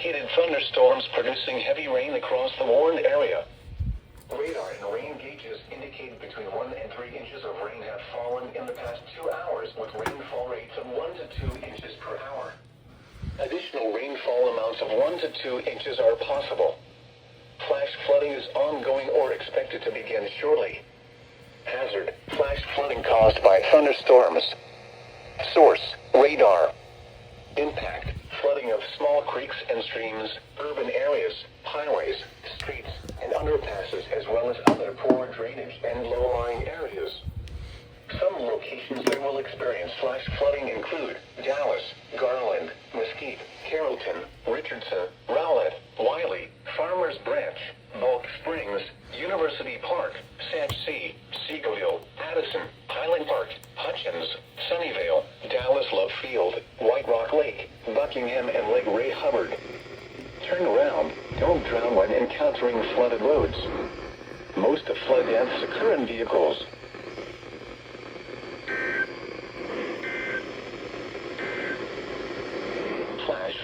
indicated thunderstorms producing heavy rain across the warned area. Radar and rain gauges indicate between 1 and 3 inches of rain have fallen in the past 2 hours, with rainfall rates of 1 to 2 inches per hour. Additional rainfall amounts of 1 to 2 inches are possible. Flash flooding is ongoing or expected to begin shortly. Hazard: flash flooding caused by thunderstorms. Source: radar. Impact: flooding of small creeks and streams, urban areas, highways, streets, and underpasses, as well as other poor drainage and low-lying areas. Some locations that will experience flash flooding include Dallas, Garland, Mesquite, Carrollton, Richardson, Rowlett, Wiley, Farmers Branch, Bulk Springs, University Park, Sandsea, Seagoville, Addison, Highland Park, Hutchins, Sunnyvale, Dallas Love Field, White Rock Lake, Buckingham, and Lake Ray Hubbard. Turn around. Don't drown when encountering flooded roads. Most of flood deaths occur in vehicles.